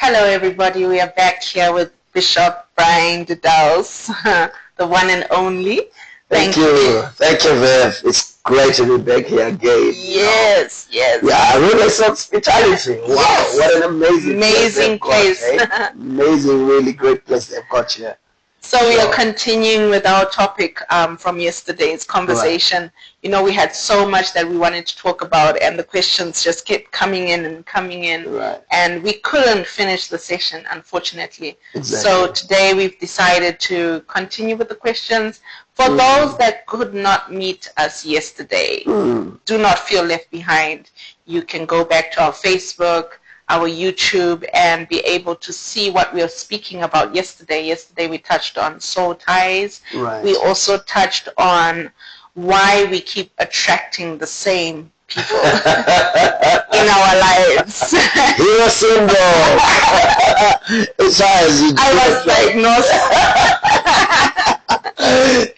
Hello, everybody. We are back here with Bishop Brian Dudals, the one and only. Thank you. Thank you, Viv. It's great to be back here again. Yes, yes. Yeah, Renaissance Hospitality. Wow, yes. What an amazing place. Amazing, really great place they've got here. So we are continuing with our topic from yesterday's conversation. Right. You know, we had so much that we wanted to talk about, and the questions just kept coming in and coming in. Right. And we couldn't finish the session, unfortunately. Exactly. So today we've decided to continue with the questions. For those that could not meet us yesterday, do not feel left behind. You can go back to our Facebook, our YouTube, and be able to see what we were speaking about yesterday. Yesterday we touched on soul ties. Right. We also touched on why we keep attracting the same people in our lives. Hero syndrome. I was diagnosed.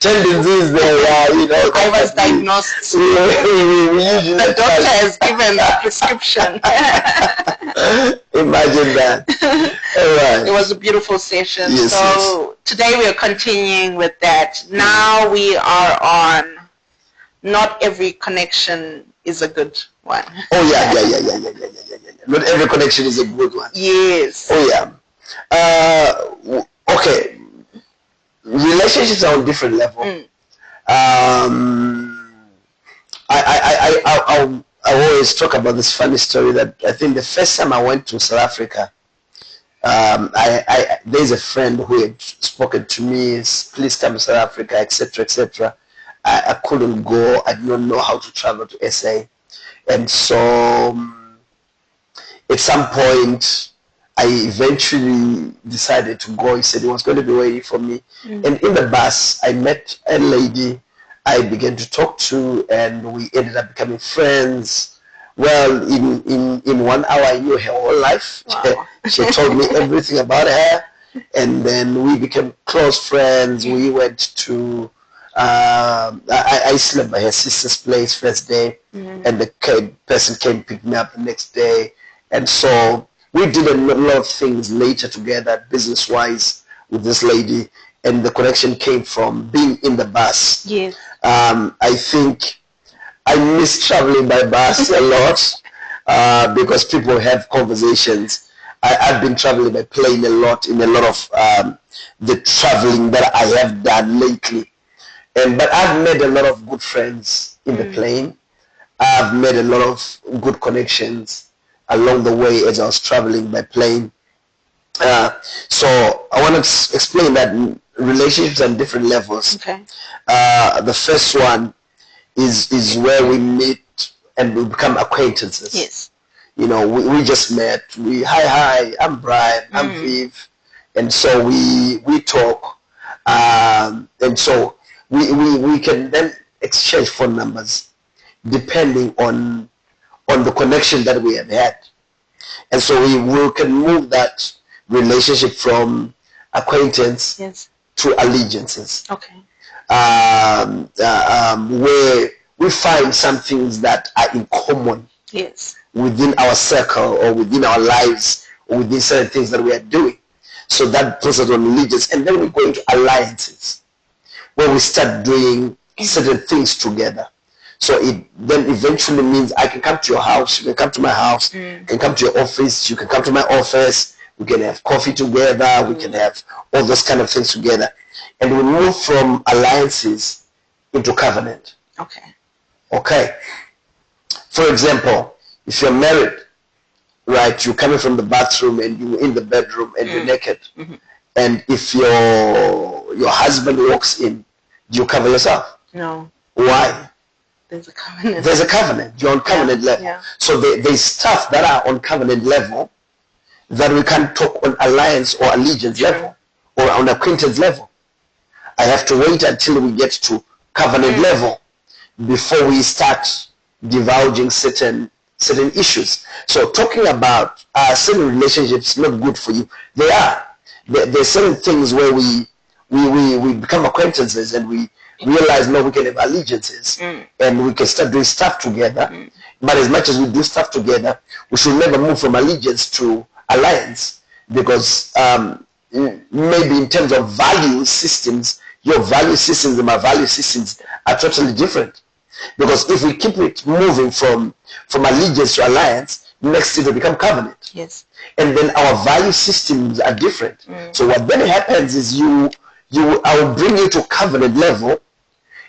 Tendencies there, yeah, you know. I was diagnosed. The doctor has given a prescription. Imagine that. All right. It was a beautiful session. Yes, so today we are continuing with that. Now we are on not every connection is a good one. Oh yeah. Not every connection is a good one. Yes. Oh yeah. Okay. Relationships are on different level. I always talk about this funny story that I think the first time I went to South Africa, there's a friend who had spoken to me, please come to South Africa, etc., etc. I couldn't go. I did not know how to travel to SA, and so at some point I eventually decided to go. He said he was going to be waiting for me. And in the bus, I met a lady I began to talk to, and we ended up becoming friends. Well, in 1 hour, I knew her whole life. Wow. She told me everything about her, and then we became close friends. We went to, I slept by her sister's place first day, and the person came pick me up the next day. And so we did a lot of things later together, business-wise, with this lady, and the connection came from being in the bus. Yes. I think I miss traveling by bus a lot because people have conversations. I've been traveling by plane a lot in a lot of the traveling that I have done lately. But I've made a lot of good friends in the plane. I've made a lot of good connections along the way as I was traveling by plane. So I want to explain that relationships on different levels. Okay. The first one is where we meet and we become acquaintances. Yes. You know, we just met. Hi, I'm Brian, I'm Viv, and so we talk, and so we can then exchange phone numbers depending on the connection that we have had, and so we can move that relationship from acquaintance to allegiances. Okay. Where we find some things that are in common within our circle or within our lives or within certain things that we are doing. So that puts us on allegiance, and then we go into alliances where we start doing certain things together. So it then eventually means I can come to your house, you can come to my house, you can come to your office, you can come to my office, we can have coffee together, we can have all those kind of things together. And we move from alliances into covenant. Okay. For example, if you're married, right, you're coming from the bathroom and you're in the bedroom and you're naked. And if your husband walks in, do you cover yourself? No. Why? There's a covenant. There's a covenant. You're on covenant level. Yeah. So there's stuff that are on covenant level that we can't talk on alliance or allegiance level or on acquaintance level. I have to wait until we get to covenant level before we start divulging certain issues. So talking about certain relationships not good for you. They are. There's certain things where we become acquaintances and we realize, no, we can have allegiances and we can start doing stuff together. But as much as we do stuff together, we should never move from allegiance to alliance, because maybe in terms of value systems, your value systems and my value systems are totally different. Because if we keep it moving from allegiance to alliance, next it will become covenant. Yes. And then our value systems are different. So what then happens is I will bring you to covenant level,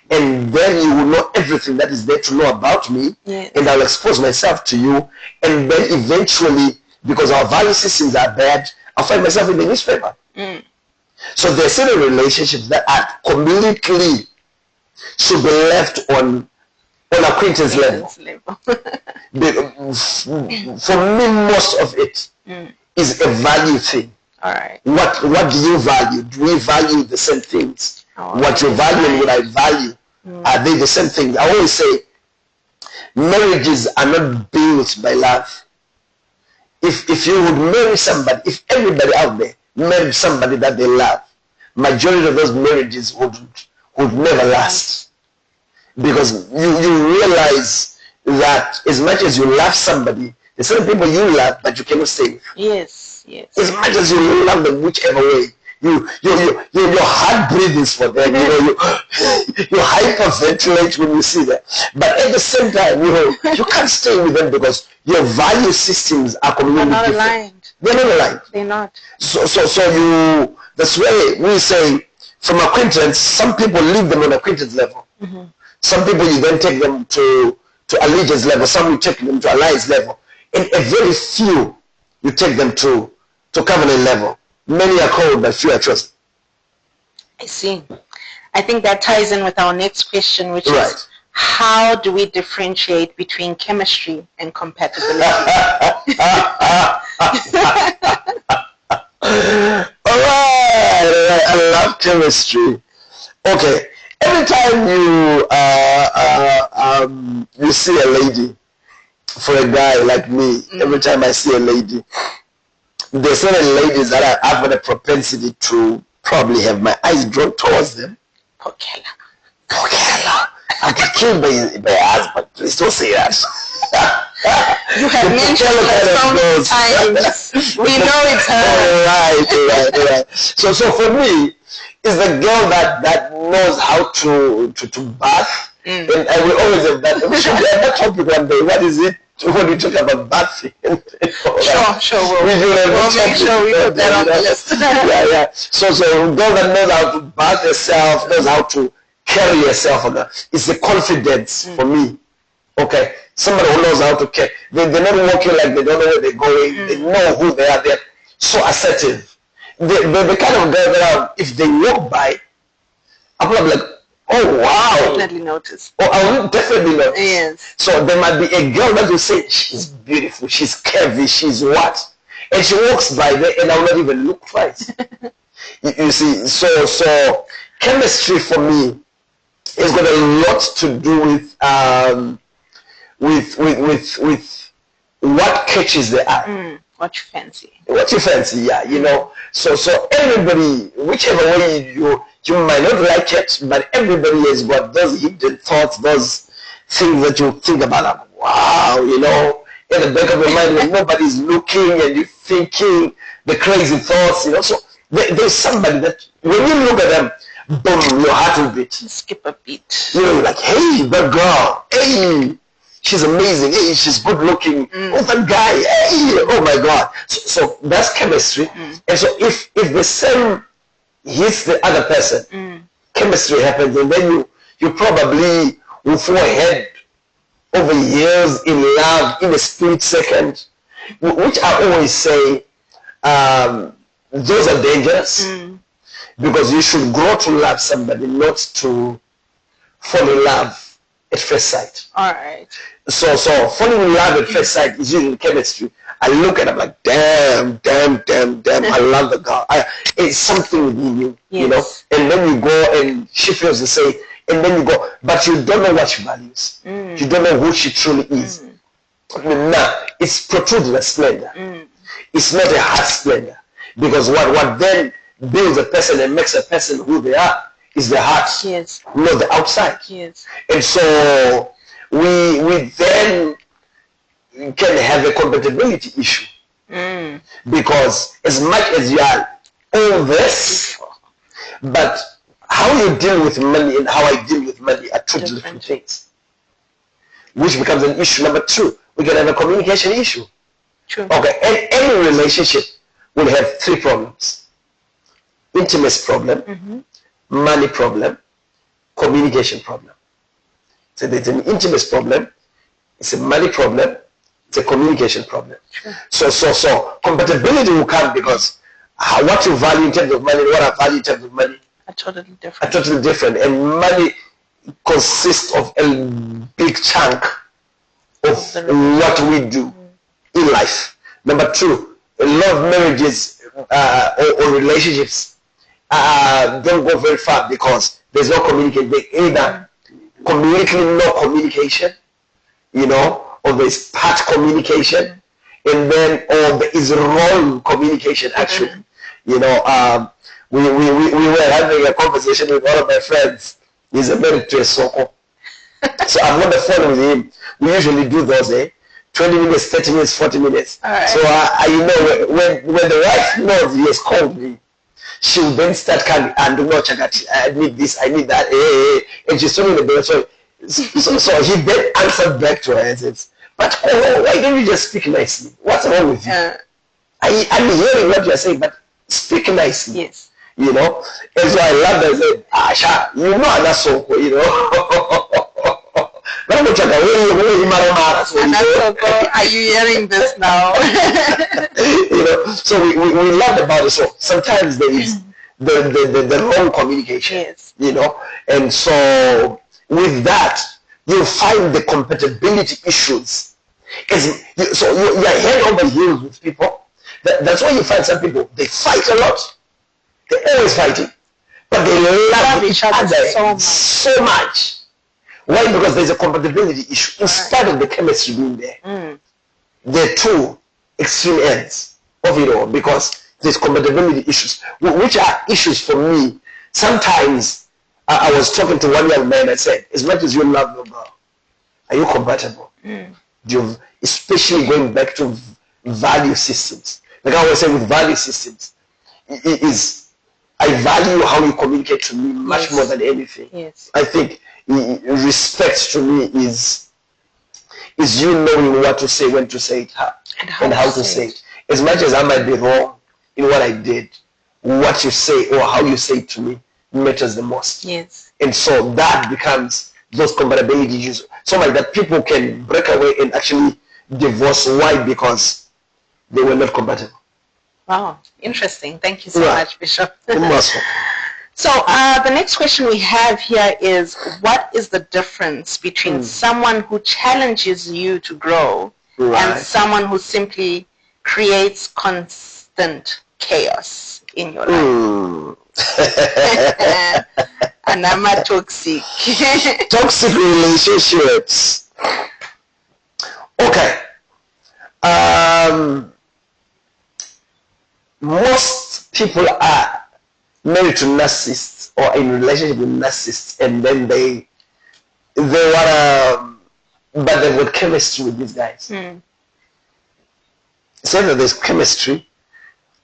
and then you will know everything that is there to know about me, yes. and I'll expose myself to you, and then eventually, because our value systems are bad, I'll find myself in the newspaper. So there are certain relationships that are completely should be left on acquaintance level. For me, most of it is a value thing. All right. What do you value? Do we value the same things? What you value and what I value, are they the same things? I always say marriages are not built by love. If you would marry somebody, if everybody out there married somebody that they love, majority of those marriages would never last. Because you realize that as much as you love somebody, there's certain people you love but you cannot stay with. Yes, yes. As much as you love them, whichever way, your heart breathes for them. You hyperventilate when you see them. But at the same time, you can't stay with them because your value systems are completely different. Aligned. They're not aligned. They're not. So that's why we say from acquaintance, some people leave them on acquaintance level. Some people you then take them to allegiance level. Some you take them to alliance level. And a very few you take them to covenant level. Many are called, but few are chosen. I see. I think that ties in with our next question, which right. is how do we differentiate between chemistry and compatibility? All right. I love chemistry. Okay. Every time you see a lady, for a guy like me, every time I see a lady, there's certain ladies that I've got a propensity to probably have my eyes drawn towards them. Pokella. I get killed by your husband. Please don't say that. You have mentioned it so many times. We know it's her. All right. So for me, it's the girl that knows how to bath. And I will always have that. We should have that topic one day. What is it? When we talk about bathing. Sure. We'll make sure we put that on the list. Yeah. So a girl that knows how to bath herself, knows how to carry herself. It's the confidence for me. Okay. Somebody who knows how to carry. They're not walking like they don't know where they're going. They know who they are. They're so assertive. They're the kind of girl that if they walk by, I'm probably like, oh wow. Definitely notice. Oh, I will definitely notice. Yes. So there might be a girl that will say, she's beautiful, she's curvy, she's what? And she walks by there and I will not even look twice. you see, so chemistry for me has got a lot to do with what catches the eye. What you fancy. Yeah, So everybody, whichever way you might not like it, but everybody has got those hidden thoughts, those things that you think about, like, wow, in the back of your mind when nobody's looking and you're thinking the crazy thoughts, So there's somebody that when you look at them, boom, your heart will beat. Skip a beat. You're like, hey, that girl, hey. She's amazing. Hey, she's good looking. Oh, that guy. Hey, oh my God. So that's chemistry. And so if the same hits the other person, chemistry happens, and then you probably will fall head over years in love in a split second, which I always say those are dangerous because you should grow to love somebody, not to fall in love at first sight. All right. So falling in love at first sight is usually chemistry. I look at it, I'm like, damn, I love the girl. It's something within you, yes. And then you go and she feels the same, and then you go, but you don't know what she values. You don't know who she truly is. Now, it's protrudes the splendor. It's not a heart splendor. Because what then builds a person and makes a person who they are is the heart, yes. not the outside. Yes. And so we then can have a compatibility issue Because as much as you are all this, but how you deal with money and how I deal with money are two different things, which becomes an issue. Number two, we can have a communication issue. True. Okay, and any relationship will have three problems: intimacy problem, money problem, communication problem. So there's an intimacy problem, it's a money problem, it's a communication problem. Sure. So compatibility will come because what you value in terms of money and what I value in terms of money are totally different. And money consists of a big chunk of what we do in life. Number two, a lot of marriages or relationships don't go very far because there's no communication. They either completely no communication, or there's part communication, and then or there is wrong communication actually. We were having a conversation with one of my friends. He's married to a soko. So I'm on the phone with him. We usually do those 20 minutes, 30 minutes, 40 minutes. Right. So when the wife knows he has called me, she will then start coming and I need this, I need that, and she's talking about it. So he then answered back to her and says, but why don't you just speak nicely? What's wrong with you? I'm hearing what you're saying, but speak nicely. Yes. And so I love that. I said, Asha, that's so cool, Are you hearing this now? So we learned about it. So sometimes there is the wrong communication. Yes. And so with that, you find the compatibility issues. So you're head over heels with people. That's why you find some people, they fight a lot. They're always fighting. But they love each other so much. Why? Because there's a compatibility issue. In spite of the chemistry being there, there are two extreme ends of it all because there's compatibility issues, which are issues for me. Sometimes I was talking to one young man. I said, as much as you love your girl, are you compatible? Especially going back to value systems. Like I always say with value systems, I value how you communicate to me much more than anything. Yes. I think respect to me is you knowing what to say, when to say it, and how to say it. As much as I might be wrong in what I did, what you say or how you say it to me matters the most. Yes. And so that becomes those compatibility issues. So much that people can break away and actually divorce. Why? Because they were not compatible. Wow, interesting. Thank you so much, Bishop. So the next question we have here is, what is the difference between someone who challenges you to grow and someone who simply creates constant chaos in your life? And I'm a toxic. Toxic relationships. Okay. Most people are married to narcissists or in relationship with narcissists, and then they want but they've got chemistry with these guys. So either there's chemistry,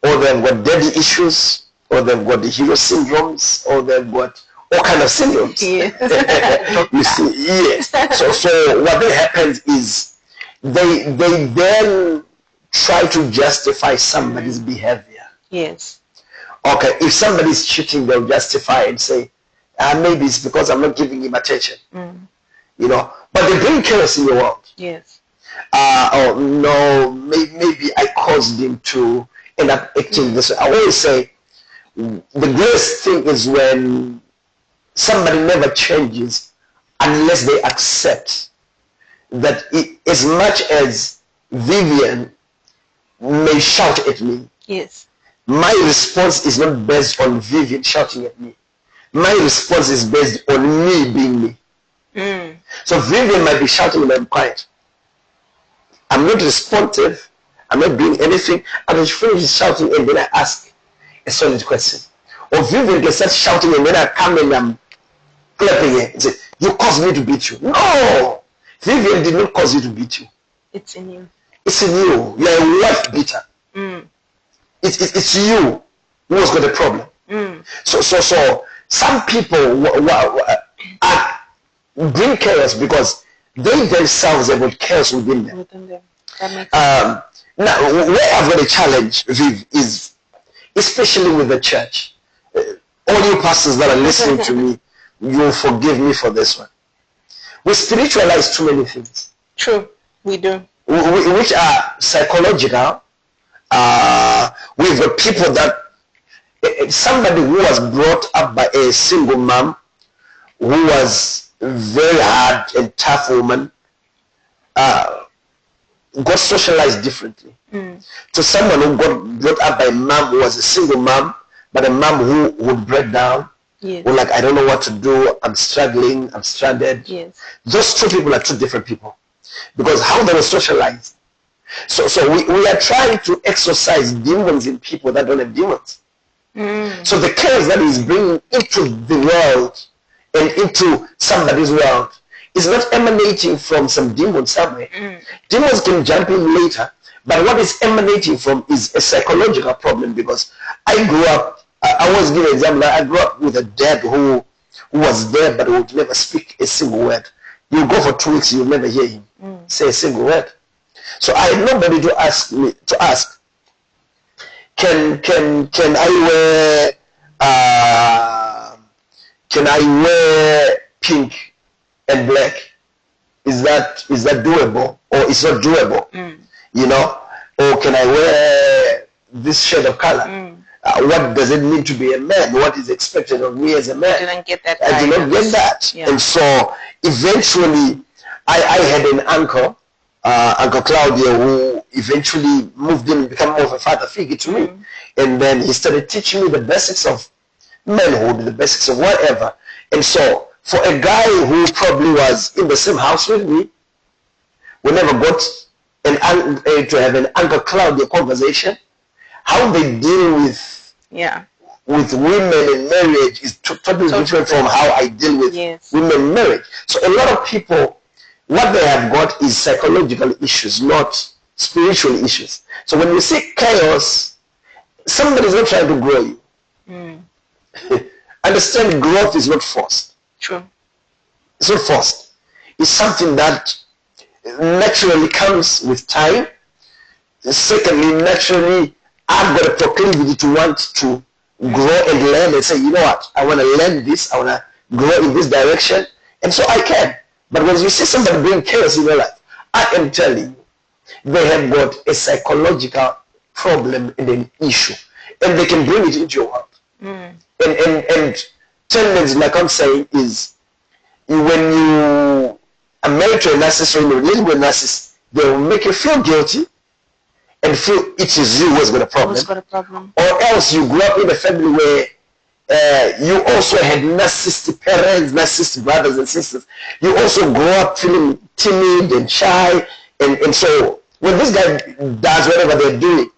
or they've got daddy issues, or they've got the hero syndromes, or they've got all kind of syndromes. You see, yes. So what then happens is they then try to justify somebody's behavior. Yes. Okay, if somebody's cheating, they'll justify and say, maybe it's because I'm not giving him attention. But they bring chaos in your world. Yes. Oh no, maybe I caused him to end up acting this way. I always say the greatest thing is when somebody never changes unless they accept that as much as Vivian may shout at me, yes, my response is not based on Vivian shouting at me. My response is based on me being me. So Vivian might be shouting and I'm quiet. I'm not responsive. I'm not doing anything. I just finish shouting and then I ask a solid question. Or Vivian can start shouting and then I come and I'm clapping it and say, you caused me to beat you. No! Vivian did not cause you to beat you. It's in you. It's in you. You're a wife beater. It's you who has got a problem. So some people bring chaos because they themselves have got chaos within them. That makes sense. Now, where I've got a challenge, Viv, is especially with the church. All you pastors that are listening to me, you'll forgive me for this one. We spiritualize too many things. True, we do. Which are psychological. We've got people that, somebody who was brought up by a single mom, who was very hard and tough woman, got socialized differently to someone who got brought up by a mom who was a single mom, but a mom who would break down, who like, I don't know what to do, I'm struggling, I'm stranded. Yes. Those two people are two different people because how they were socialized. So we are trying to exorcise demons in people that don't have demons. So the chaos that is bringing into the world and into somebody's world is not emanating from some demon somewhere. Demons can jump in later, but what is emanating from is a psychological problem because I grew up, I always give an example, I grew up with a dad who was there but would never speak a single word. You go for 2 weeks, you'll never hear him say a single word. So I had nobody to ask, can I wear pink and black? Is that doable, or it's not doable? You know, or can I wear this shade of color? What does it mean to be a man? What is expected of me as a man? I didn't get that. I did not get that. Yeah. And so eventually I had an uncle, Uncle Claudio, who eventually moved in and became more of a father figure to me. And then he started teaching me the basics of manhood, the basics of whatever. And so for a guy who probably was in the same house with me, we never got to have an Uncle Claudio conversation. How they deal with women in marriage is totally different from how I deal with women in marriage. So a lot of people, what they have got is psychological issues, not spiritual issues. So when you see chaos, somebody's not trying to grow you. Understand, growth is not forced. True. It's not forced. It's something that naturally comes with time. Secondly, naturally, I've got a proclivity to want to grow and learn and say, you know what, I want to learn this, I want to grow in this direction, and so I can. But when you see somebody bring chaos in your life, I am telling you, they have got a psychological problem and an issue, and they can bring it into your world. And tendency, like I'm saying, is when you are married to a narcissist or in a relationship with a narcissist, they will make you feel guilty and feel it is you who's got a problem. Or else you grew up in a family where you also had narcissistic parents, narcissistic brothers and sisters. You also grew up feeling timid and shy. And so when this guy does whatever they're doing,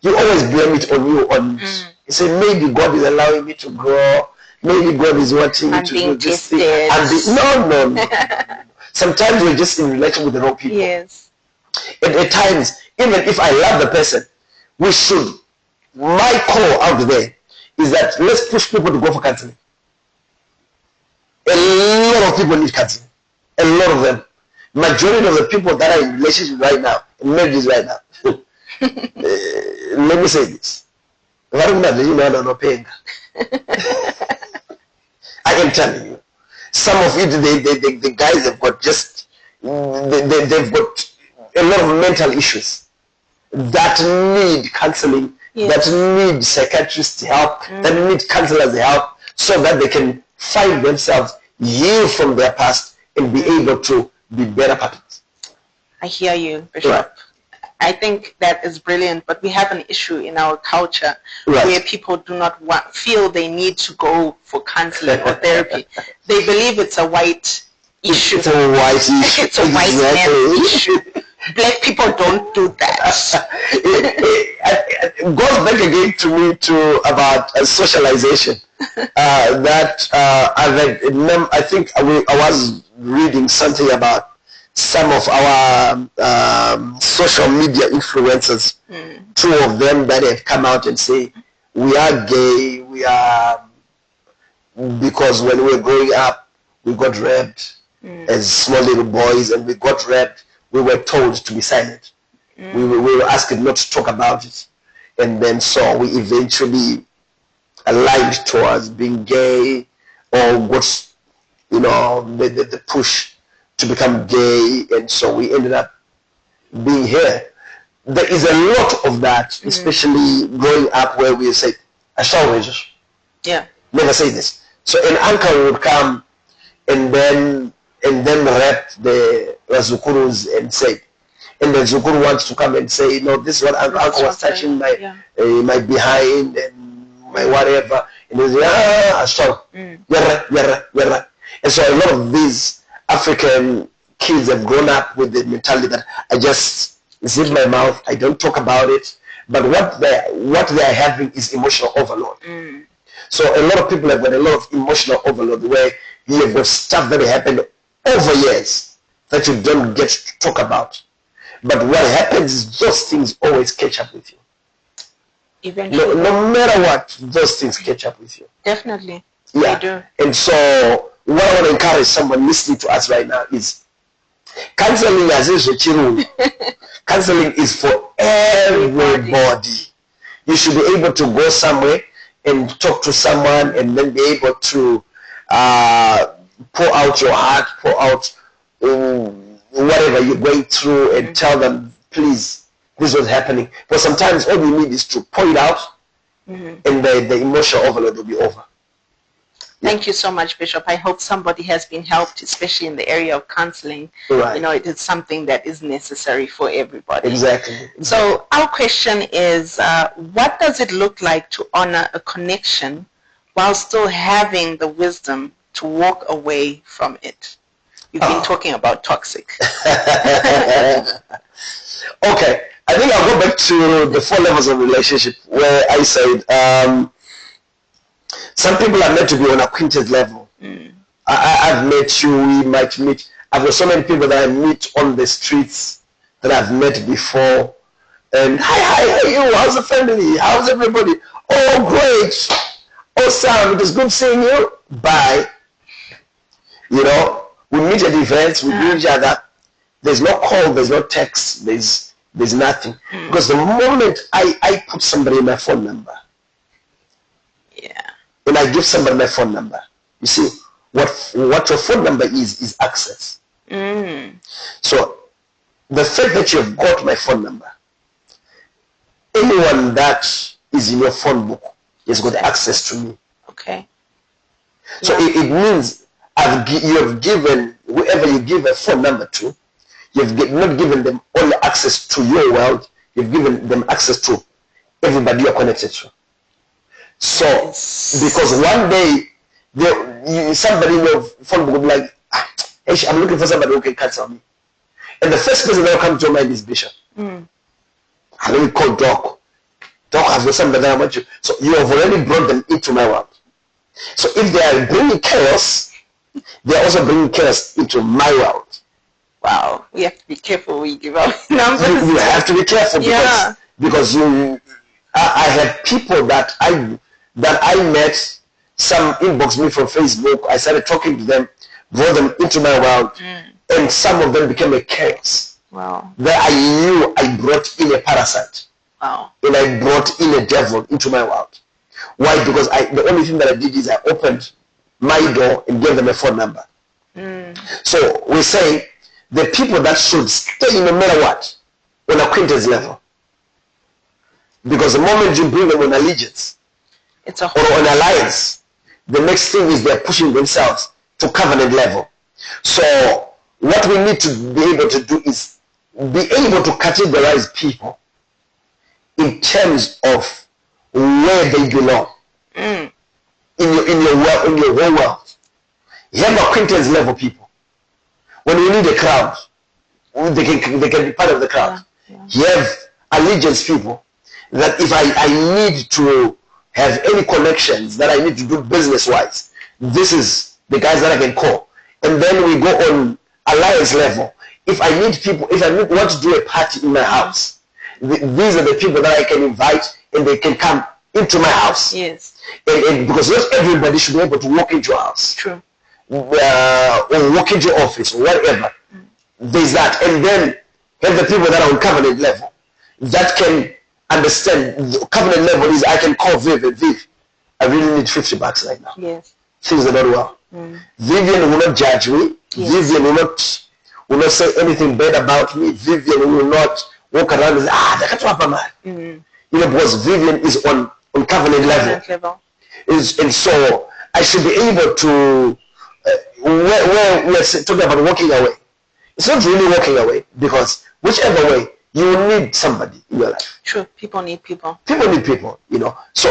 you always blame it on you. You say, maybe God is allowing me to grow. Maybe God is wanting me to do this thing. No. Sometimes we're just in relation with the wrong people. Yes. And at times, even if I love the person, we should. My call out there is that let's push people to go for counseling. A lot of people need counseling. A lot of them. Majority of the people that are in relationships right now, in marriages right now, let me say this. I am telling you. Some of it, the guys have got just, they've got a lot of mental issues that need counseling, that need psychiatrists help, that need counselors help, so that they can find themselves, heal from their past, and be able to be better patterns. I hear you, Bishop. Right. I think that is brilliant, but we have an issue in our culture where people do not feel they need to go for counseling or therapy. They believe it's a white issue. It's a white issue. It's a white man issue. Black people don't do that. It goes back again to me about socialization. I think I was reading something about some of our social media influencers, two of them that have come out and say, we are gay, we are, because when we were growing up, we got raped as small little boys, and we got raped, we were told to be silent. We were asked not to talk about it. And then so we eventually aligned towards being gay, or got, the push to become gay, and so we ended up being here. There is a lot of that, especially growing up, where we say, never say this. So an uncle would come and then rap the Razukurus and say, and the Zukuru wants to come and say, no, this is what uncle was touching my behind and my whatever. And they say, yara. And so a lot of these African kids have grown up with the mentality that I just zip my mouth, I don't talk about it. But what they are having is emotional overload. So a lot of people have got a lot of emotional overload, where you have got stuff that happened over years that you don't get to talk about. But what happens is those things always catch up with you. Eventually. No matter what, those things catch up with you. Definitely. Yeah. They do. And so what I want to encourage someone listening to us right now is, counseling counseling is for everybody. You should be able to go somewhere and talk to someone, and then be able to pour out your heart, pour out whatever you're going through, and tell them, please, this was happening. But sometimes all you need is to pour it out, and the emotional overload will be over. Thank you so much, Bishop. I hope somebody has been helped, especially in the area of counseling. Right. It is something that is necessary for everybody. Exactly. So our question is, what does it look like to honor a connection while still having the wisdom to walk away from it? You've been talking about toxic. Okay. I think I'll go back to the 4 levels of relationship, where I said, some people are meant to be on acquaintance level. I've met you, we might meet. I've got so many people that I meet on the streets that I've met before. And hi, how are you? How's the family? How's everybody? Oh, great. Oh, Sam, it is good seeing you. Bye. We meet at events, we meet each other. There's no call, there's no text, there's nothing. Because the moment I put somebody in my phone number, and I give somebody my phone number, you see, what your phone number is access. So the fact that you've got my phone number, anyone that is in your phone book has got access to me. Okay. So it means you have given, whoever you give a phone number to, you've not given them only access to your world, you've given them access to everybody you're connected to. So, because one day, somebody in your phone book will be like, hey, I'm looking for somebody who can cancel me. And the first person that will come to your mind is Bishop. And then we call Doc. Doc has got somebody that I want you. So you have already brought them into my world. So if they are bringing chaos, they are also bringing chaos into my world. Wow. We have to be careful when you give out numbers. You have to be careful because I have people that I met, some inbox me from Facebook. I started talking to them, brought them into my world, and some of them became a chaos. Wow. That I knew I brought in a parasite. Wow. And I brought in a devil into my world. Why? Because the only thing that I did is I opened my door and gave them a phone number. So we're saying the people that should stay no matter what on acquaintance level. Because the moment you bring them on allegiance or on alliance, the next thing is they're pushing themselves to covenant level. So what we need to be able to do is be able to categorize people in terms of where they belong in your whole world. You have acquaintance level people. When you need a crowd, they can be part of the crowd. You have allegiance people that if I need to have any connections that I need to do business wise, this is the guys that I can call. And then we go on alliance level, if I need people, if I want to do a party in my house, these are the people that I can invite, and they can come into my house. Yes. And because not everybody should be able to walk into your house. True. Or walk into your office or whatever. There's that. And then have the people that are on covenant level that can understand. The covenant level is I can call Viv, and Viv, I really need $50 right now. Yes. Things are not well. Vivian will not judge me. Yes. Vivian will not say anything bad about me. Vivian will not walk around and say, that's what happened. You know, because Vivian is on covenant level. And so I should be able to, where we're talking about walking away, it's not really walking away, because whichever way, you will need somebody in your life. True. People need people. People need people, you know. So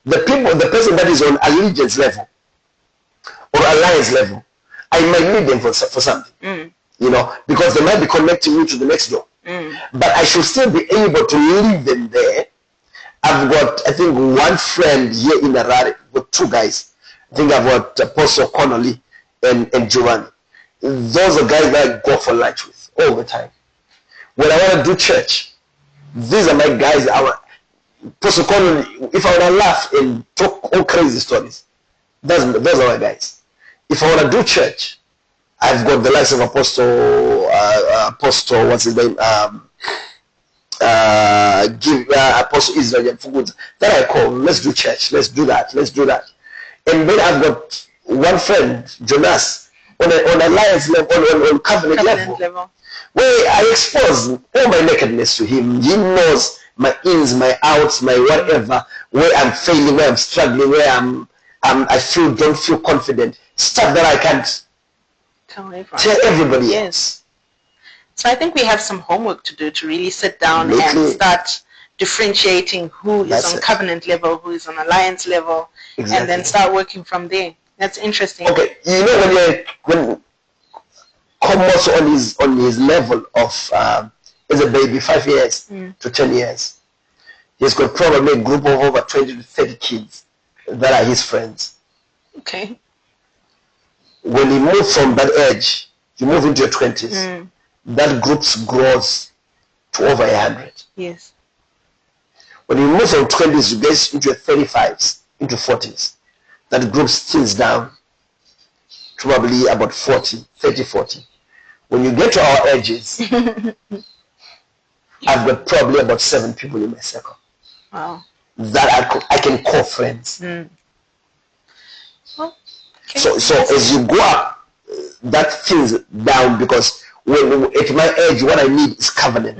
the person that is on allegiance level or alliance level, I might need them for something, you know, because they might be connecting you to the next door. But I should still be able to leave them there. I've got, I think, one friend here in Harare with two guys. I think I've got Apostle Connolly and Giovanni. Those are guys that I go for lunch with all the time. When I want to do church, these are my guys. Apostle Connolly, if I want to laugh and talk all crazy stories, those are my guys. If I want to do church, I've got the likes of Apostle, what's his name? Apostle Israel that I call, let's do church, let's do that. And then I've got one friend, Jonas, on alliance level, on covenant level, where I expose all my nakedness to him. He knows my ins, my outs, my whatever, where I'm failing, where I'm struggling, where I don't feel confident, stuff that I can't tell everybody. Yes. So I think we have some homework to do to really sit down and start differentiating who is on covenant level, who is on alliance level, and then start working from there. That's interesting. Okay, you know, when Komos on his level of as a baby, 5 years to 10 years, he's got probably a group of over 20 to 30 kids that are his friends. Okay. When he moves from that age, you move into your 20s. That group grows to over 100. Yes. When you move from 20s, you get into your 35s, into 40s. That group thins down to probably about 40. When you get to our ages, I've got probably about 7 people in my circle. Wow. That I can call friends. Well, so as you go up, that thins down, because at my age, what I need is covenant.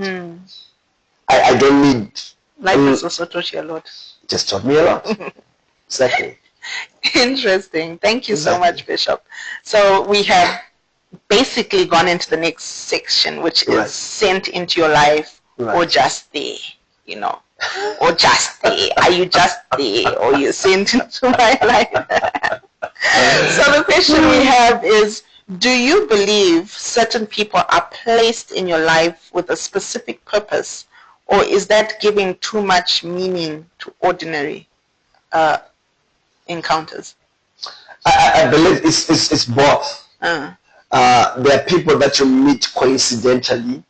I don't need. Life has also taught you a lot. Just taught me a lot. Exactly. Interesting. Thank you so much, Bishop. So we have basically gone into the next section, which is sent into your life or just there, you know, or just there. Are you just there, or you sent into my life? So the question we have is, do you believe certain people are placed in your life with a specific purpose, or is that giving too much meaning to ordinary encounters? I believe it's both. There are people that you meet coincidentally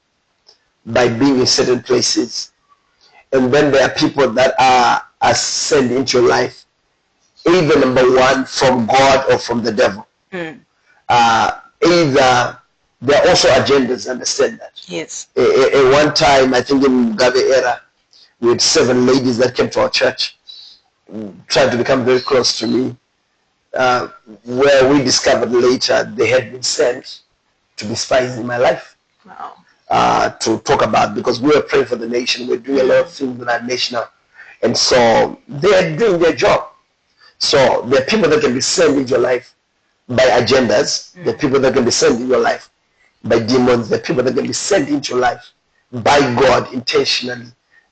by being in certain places, and then there are people that are sent into your life, either number one from God or from the devil. Either there are also agendas, understand that. Yes. At one time, I think in Mugabe era, we had 7 ladies that came to our church, tried to become very close to me, where we discovered later they had been sent to be spies in my life. Wow. To talk about, because we were praying for the nation, we're doing a lot of things with our nation now, and so they're doing their job. So there are people that can be sent into your life by agendas. There are people that can be sent in your life by demons. There are people that can be sent into your life by God intentionally,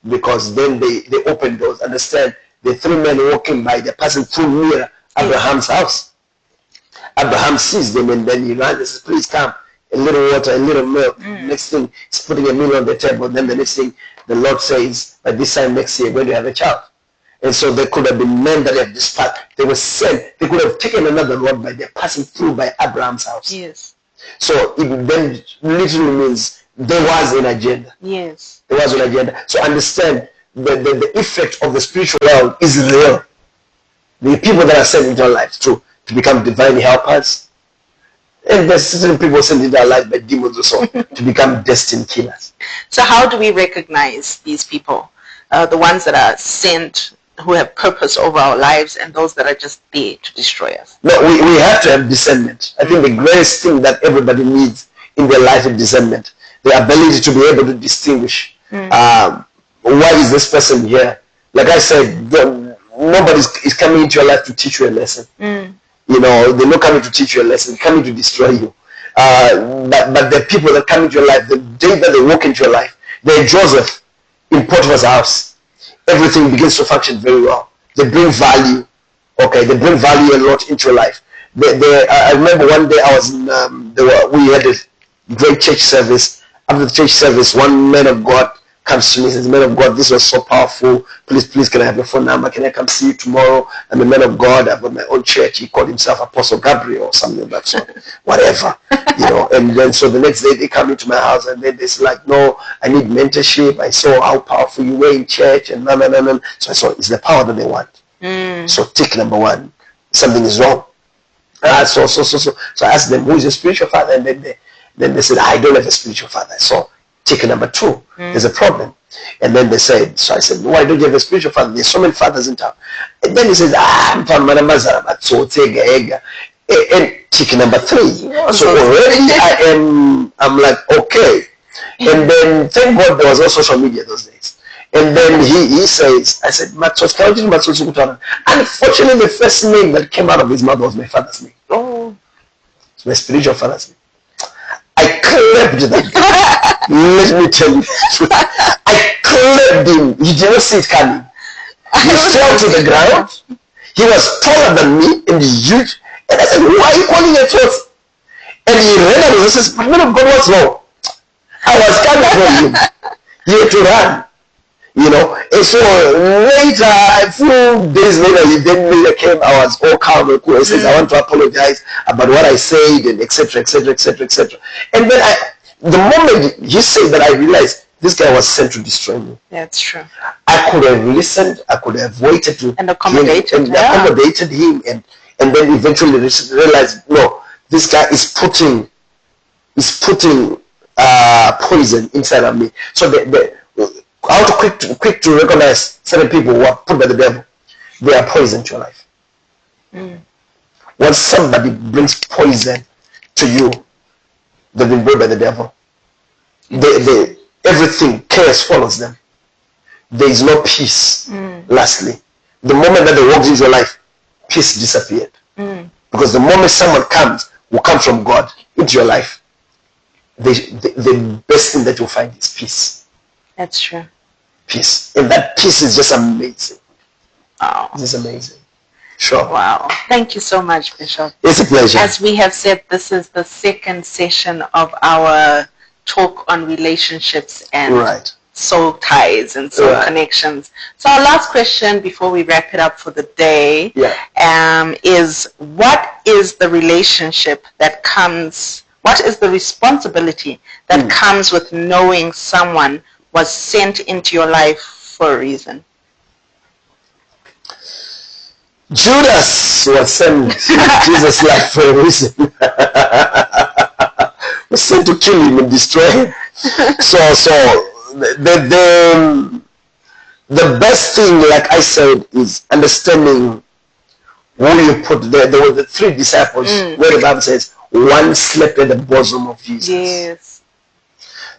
because then they open doors. Understand, the 3 men walking by, they're passing through near Abraham's house. Abraham sees them, and then he runs and says, please come, a little water, a little milk. Next thing, he's putting a meal on the table. Then the next thing, the Lord says, by this time next year, when you have a child. And so there could have been men that have dispersed. They were sent. They could have taken another road, but they're passing through by Abraham's house. Yes. So it then literally means there was an agenda. Yes. There was an agenda. So understand the effect of the spiritual world is real. The people that are sent into our lives to become divine helpers. And there's certain people sent into our life by demons also to become destined killers. So how do we recognize these people? The ones that are sent, who have purpose over our lives, and those that are just there to destroy us? No, we have to have discernment. I think the greatest thing that everybody needs in their life is discernment. The ability to be able to distinguish. Why is this person here? Like I said, nobody is coming into your life to teach you a lesson. You know, they're not coming to teach you a lesson, they're coming to destroy you. But the people that come into your life, the day that they walk into your life, they're Joseph in Potiphar's house. Everything begins to function very well. They bring value. Okay, they bring value a lot into your life. I remember one day I was in, we had a great church service. After the church service, one man of God comes to me and says, "Man of God, this was so powerful. Please, can I have your phone number? Can I come see you tomorrow? I'm a man of God. I've got my own church." He called himself Apostle Gabriel or something of that sort. Whatever, you know. And then so the next day they come into my house and then they say like, "No, I need mentorship. I saw how powerful you were in church and no. So I saw it's the power that they want. So tick number one, something is wrong. So I asked them, "Who is your spiritual father?" And then they said, "I don't have a spiritual father." So tick number two, there's a problem. And then they said, so I said, "Why don't you have a spiritual father? There's so many fathers in town." And then he says, and tick number three. So already I'm like, okay. And then thank God there was no social media those days. And then he says, I said, unfortunately the first name that came out of his mouth was my father's name. Oh, it's my spiritual father's name. I clapped that. Let me tell you the truth. I clapped him. He didn't see it coming. He fell to the ground. He was taller than me and huge. And I said, "Why are you calling a toast?" And he ran out and says, "Man of God, what's wrong?" I was coming from him. He had to run. You know, and so later, a few days later, he then came. I was all calm and cool. He says, "I want to apologize about what I said," and etc. And then the moment he said that, I realized this guy was sent to destroy me. That's true. I could have listened. I could have waited to and accommodated him, and then eventually realized, no, this guy is putting poison inside of me. So how to quick to recognize certain people who are put by the devil. They are poison to your life. When somebody brings poison to you, they've been brought by the devil. Everything, chaos follows them. There is no peace. Lastly, the moment that they walk into your life, peace disappeared. Because the moment someone will come from God into your life, the best thing that you'll find is peace. That's true. Peace. And that peace is just amazing. Wow. It's amazing. Sure. Wow. Thank you so much, Bishop. It's a pleasure. As we have said, this is the second session of our talk on relationships and soul ties and soul connections. So our last question before we wrap it up for the day is, what is the relationship that comes, what is the responsibility that comes with knowing someone was sent into your life for a reason? Judas was sent into Jesus' life for a reason. Was sent to kill him and destroy him. So the best thing, like I said, is understanding who you put there. There were the three disciples where the Bible says one slept at the bosom of Jesus. Yes.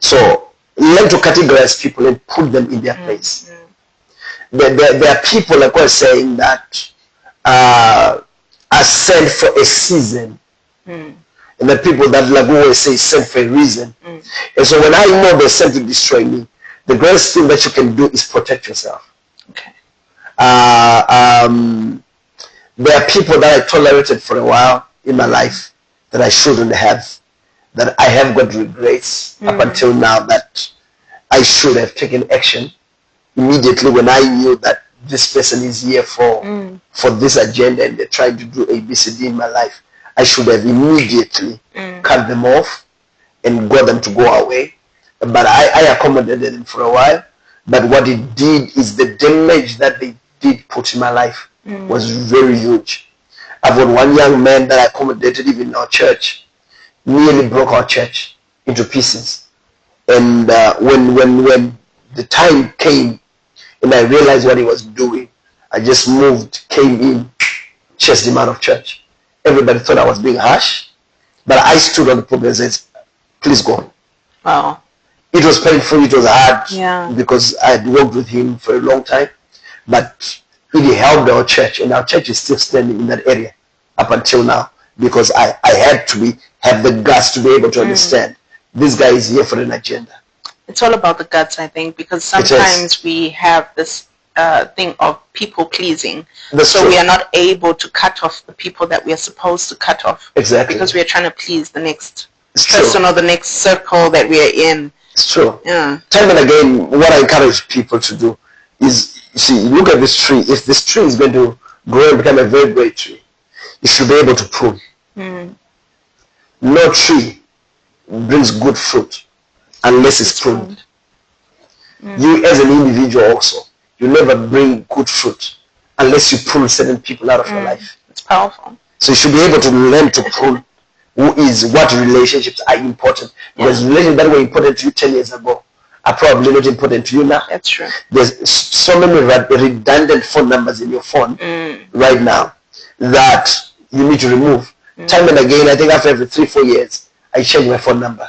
So learn to categorize people and put them in their place. There are people, like I was saying, that are sent for a season. And the people that, like we always say, sent for a reason. And so when I know they're sent to destroy me, the greatest thing that you can do is protect yourself. Okay. There are people that I tolerated for a while in my life that I shouldn't have, that I have got regrets up until now, that I should have taken action immediately when I knew that this person is here for this agenda and they're trying to do ABCD in my life. I should have immediately cut them off and got them to go away. But I accommodated them for a while. But what it did is the damage that they did put in my life was very huge. I've got one young man that I accommodated even in our church, nearly broke our church into pieces. And when the time came and I realized what he was doing, I just moved, came in, chased him out of church. Everybody thought I was being harsh, but I stood on the pulpit and said, please go. Wow. It was painful, it was hard, because I had worked with him for a long time, but it helped our church, and our church is still standing in that area up until now, because I had to have the guts to be able to understand this guy is here for an agenda. It's all about the guts, I think, because sometimes we have this thing of people pleasing. So we are not able to cut off the people that we are supposed to cut off. Exactly. Because we are trying to please the next person or the next circle that we are in. It's true. Yeah. Time and again, what I encourage people to do is, you see, look at this tree. If this tree is going to grow and become a very great tree, you should be able to prune. No tree brings good fruit unless it's pruned. You as an individual also, you never bring good fruit unless you prune certain people out of your life. It's powerful. So you should be able to learn to prune what relationships are important. Because relationships that were important to you 10 years ago are probably not important to you now. That's true. There's so many redundant phone numbers in your phone right now that you need to remove. Time and again, I think after every 3-4 years, I change my phone number.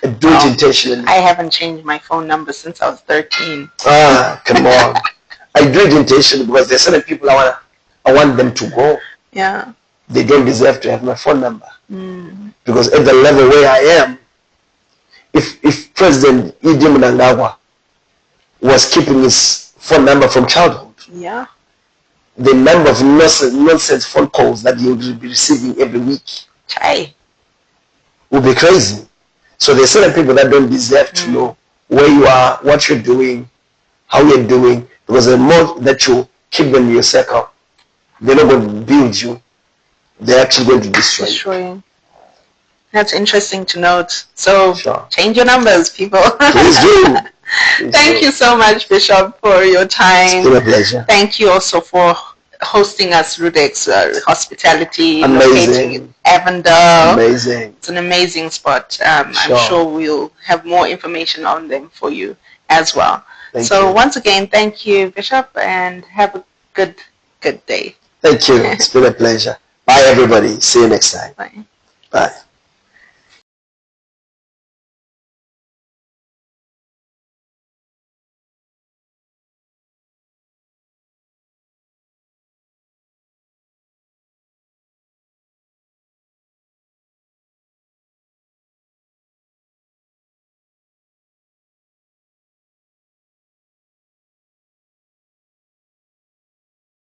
I do it intentionally. I haven't changed my phone number since I was 13. Ah, come on. I do it intentionally because there's certain people I want them to go. Yeah. They don't deserve to have my phone number. Because at the level where I am, if President Idi Mnangagwa was keeping his phone number from childhood, the number of nonsense phone calls that he would be receiving every week would be crazy. So there's certain people that don't deserve to know where you are, what you're doing, how you're doing, because the more that you keep them in your circle, they're not going to build you. They're actually going to destroy you. That's interesting to note. So change your numbers, people. Please do. Thank you so much, Bishop, for your time. It's been a pleasure. Thank you also for hosting us, Rudex Hospitality, Amazing. Locating in Avondale. Amazing. It's an amazing spot. I'm sure we'll have more information on them for you as well. Thank you. Once again, thank you, Bishop, and have a good day. Thank you. It's been a pleasure. Bye, everybody. See you next time. Bye. Bye.